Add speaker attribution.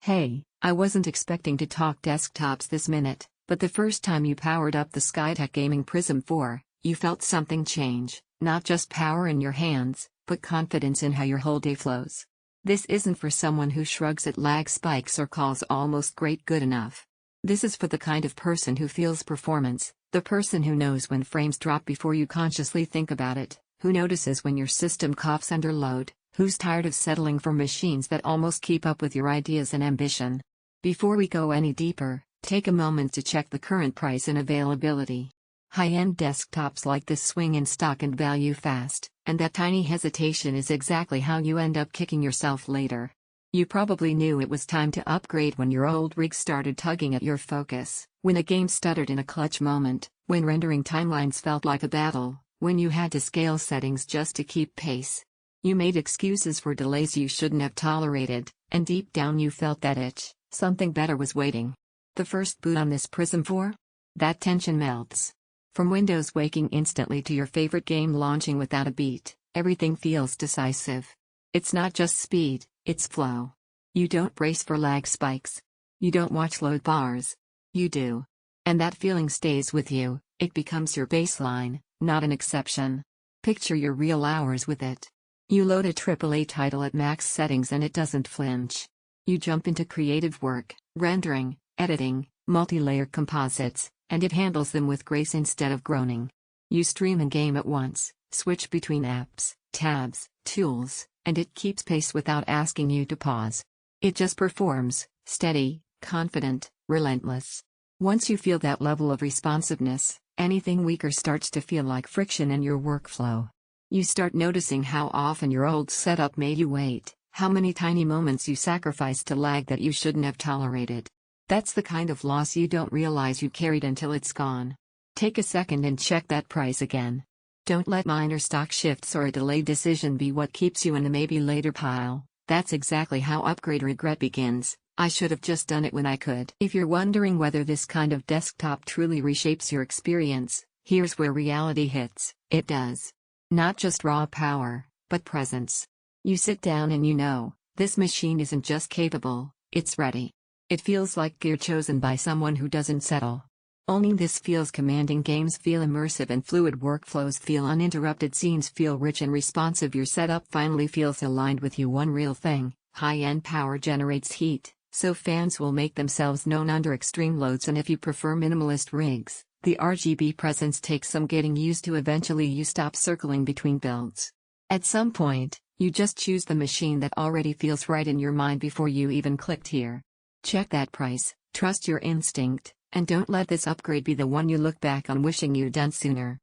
Speaker 1: Hey, I wasn't expecting to talk desktops this minute, but the first time you powered up the Skytech Gaming Prism 4, you felt something change, not just power in your hands, but confidence in how your whole day flows. This isn't for someone who shrugs at lag spikes or calls almost great good enough. This is for the kind of person who feels performance, the person who knows when frames drop before you consciously think about it, who notices when your system coughs under load, who's tired of settling for machines that almost keep up with your ideas and ambition. Before we go any deeper, take a moment to check the current price and availability. High-end desktops like this swing in stock and value fast, and that tiny hesitation is exactly how you end up kicking yourself later. You probably knew it was time to upgrade when your old rig started tugging at your focus, when a game stuttered in a clutch moment, when rendering timelines felt like a battle, when you had to scale settings just to keep pace. You made excuses for delays you shouldn't have tolerated, and deep down you felt that itch, something better was waiting. The first boot on this Prism 4? That tension melts. From Windows waking instantly to your favorite game launching without a beat, everything feels decisive. It's not just speed, it's flow. You don't brace for lag spikes. You don't watch load bars. You do. And that feeling stays with you, it becomes your baseline, not an exception. Picture your real hours with it. You load a AAA title at max settings and it doesn't flinch. You jump into creative work, rendering, editing, multi-layer composites, and it handles them with grace instead of groaning. You stream and game at once, switch between apps, tabs, tools, and it keeps pace without asking you to pause. It just performs, steady, confident, relentless. Once you feel that level of responsiveness, anything weaker starts to feel like friction in your workflow. You start noticing how often your old setup made you wait, how many tiny moments you sacrificed to lag that you shouldn't have tolerated. That's the kind of loss you don't realize you carried until it's gone. Take a second and check that price again. Don't let minor stock shifts or a delayed decision be what keeps you in the maybe later pile. That's exactly how upgrade regret begins. I should have just done it when I could. If you're wondering whether this kind of desktop truly reshapes your experience, here's where reality hits. It does. Not just raw power, but presence. You sit down and you know, this machine isn't just capable, it's ready. It feels like gear chosen by someone who doesn't settle. Owning this feels commanding, games feel immersive and fluid, workflows feel uninterrupted, scenes feel rich and responsive, your setup finally feels aligned with you. One real thing, high-end power generates heat, so fans will make themselves known under extreme loads, and if you prefer minimalist rigs, the RGB presence takes some getting used to. Eventually you stop circling between builds. At some point, you just choose the machine that already feels right in your mind before you even clicked here. Check that price, trust your instinct, and don't let this upgrade be the one you look back on wishing you'd done sooner.